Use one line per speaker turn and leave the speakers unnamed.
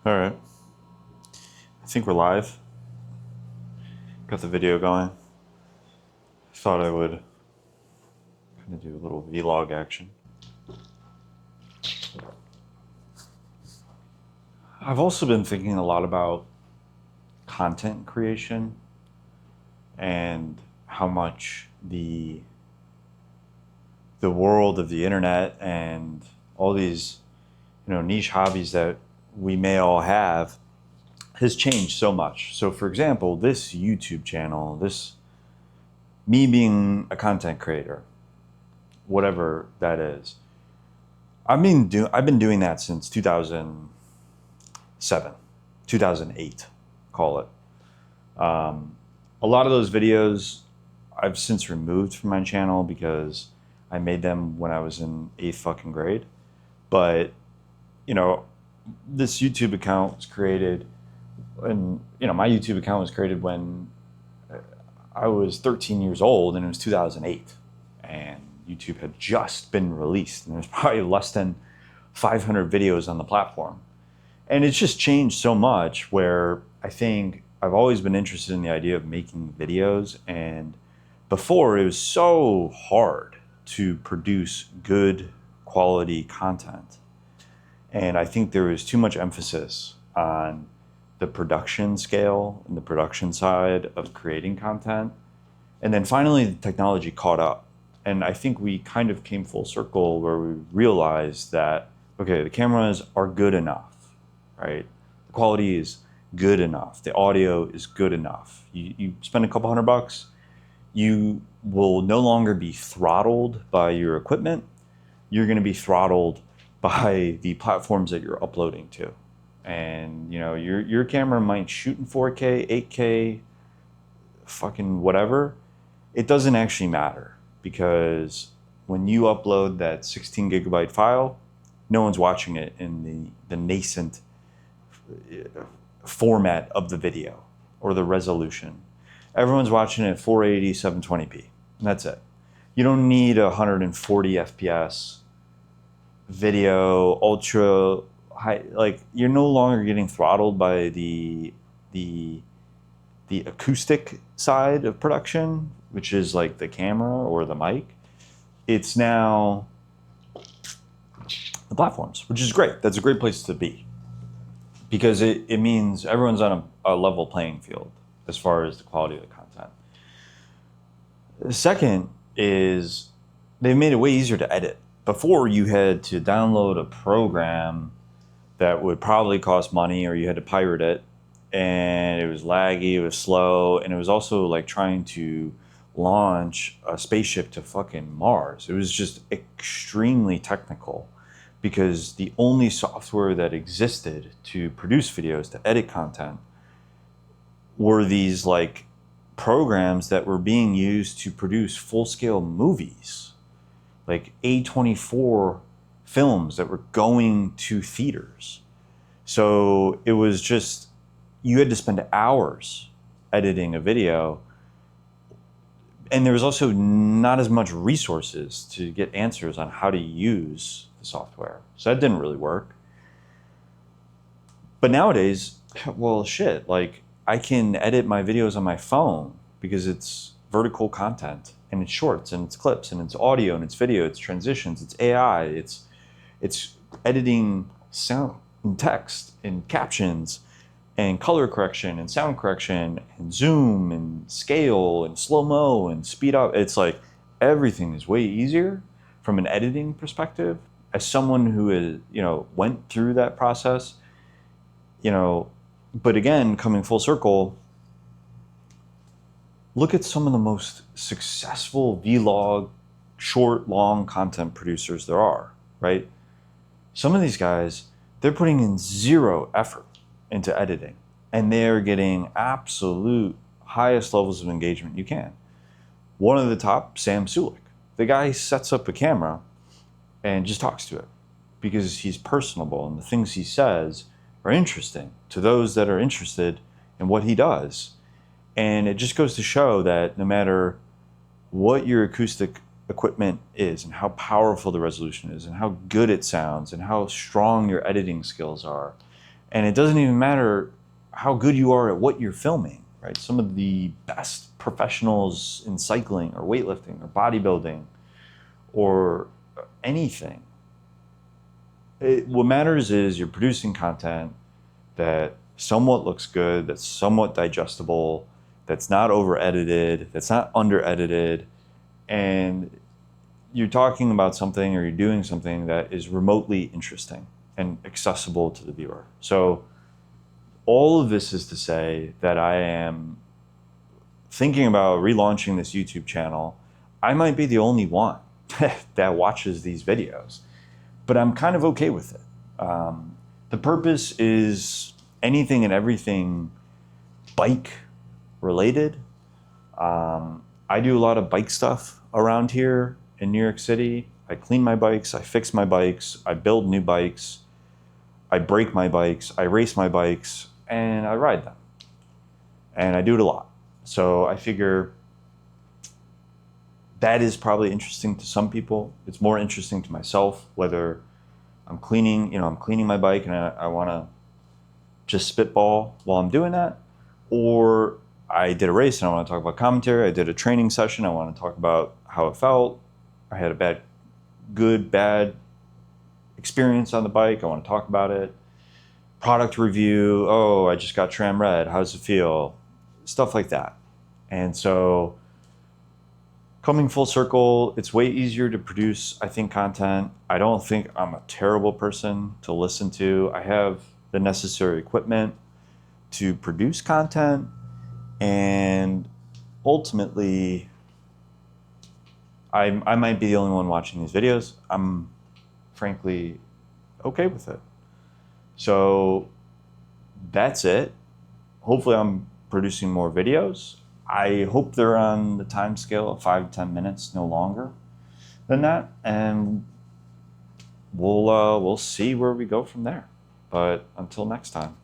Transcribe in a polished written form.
All right. I think we're live. Got the video going. Thought I would kind of do a little vlog action. I've also been thinking a lot about content creation and how much the world of the internet and all these, niche hobbies that we may all have has changed so much. So for example, this YouTube channel, this me being a content creator, whatever that is, I've been doing that since 2007, 2008, call it. A lot of those videos I've since removed from my channel because I made them when I was in eighth fucking grade. But, you know, this YouTube account was created, and, my YouTube account was created when I was 13 years old, and it was 2008. And YouTube had just been released, and there's probably less than 500 videos on the platform. And it's just changed so much where I think I've always been interested in the idea of making videos. And before, it was so hard to produce good quality content. And I think there was too much emphasis on the production scale and the production side of creating content. And then finally, the technology caught up. And I think we kind of came full circle where we realized that, okay, the cameras are good enough, right? The quality is good enough. The audio is good enough. You spend a couple $100, you will no longer be throttled by your equipment. You're going to be throttled by the platforms that you're uploading to. And, your camera might shoot in 4K, 8K, fucking whatever. It doesn't actually matter, because when you upload that 16 gigabyte file, no one's watching it in the nascent format of the video or the resolution. Everyone's watching it at 480, 720p, and that's it. You don't need 140 FPS video, ultra high. Like, you're no longer getting throttled by the acoustic side of production, which is like the camera or the mic. It's now the platforms, which is great. That's a great place to be, because it means everyone's on a level playing field as far as the quality of the content. The second is they've made it way easier to edit. Before, you had to download a program that would probably cost money, or you had to pirate it, and it was laggy, it was slow, and it was also like trying to launch a spaceship to fucking Mars. It was just extremely technical, because the only software that existed to produce videos, to edit content, were these like programs that were being used to produce full-scale movies, like A24 films that were going to theaters. So it was just, you had to spend hours editing a video, and there was also not as much resources to get answers on how to use the software. So that didn't really work. But nowadays, well, shit, like, I can edit my videos on my phone because it's vertical content, and it's shorts, and it's clips, and it's audio, and it's video, it's transitions, it's AI, it's editing sound and text and captions and color correction and sound correction and zoom and scale and slow-mo and speed up. It's like everything is way easier from an editing perspective. As someone who is, went through that process, but again, coming full circle, look at some of the most successful vlog, short, long content producers there are, right? Some of these guys, they're putting in zero effort into editing, and they're getting absolute highest levels of engagement you can. One of the top, Sam Sulik. The guy sets up a camera and just talks to it because he's personable, and the things he says are interesting to those that are interested in what he does. And it just goes to show that no matter what your acoustic equipment is, and how powerful the resolution is, and how good it sounds, and how strong your editing skills are, And it doesn't even matter how good you are at what you're filming, right? Some of the best professionals in cycling or weightlifting or bodybuilding or anything, what matters is you're producing content that somewhat looks good, that's somewhat digestible, that's not over edited, that's not under edited, and you're talking about something or you're doing something that is remotely interesting and accessible to the viewer. So all of this is to say that I am thinking about relaunching this YouTube channel. I might be the only one that watches these videos, but I'm kind of okay with it. The purpose is anything and everything bike related. I do a lot of bike stuff around here in New York City. I clean my bikes, I fix my bikes, I build new bikes, I break my bikes, I race my bikes, and I ride them. And I do it a lot. So I figure that is probably interesting to some people. It's more interesting to myself, whether I'm cleaning my bike and I want to just spitball while I'm doing that, or I did a race and I want to talk about commentary. I did a training session. I want to talk about how it felt. I had a good, bad experience on the bike. I want to talk about it. Product review. Oh, I just got Tram Red. How does it feel? Stuff like that. And so coming full circle, it's way easier to produce, I think, content. I don't think I'm a terrible person to listen to. I have the necessary equipment to produce content, and ultimately, I might be the only one watching these videos. I'm frankly okay with it. So that's it. Hopefully I'm producing more videos. I hope they're on the time scale of 5 to 10 minutes, no longer than that. And we'll see where we go from there. But until next time.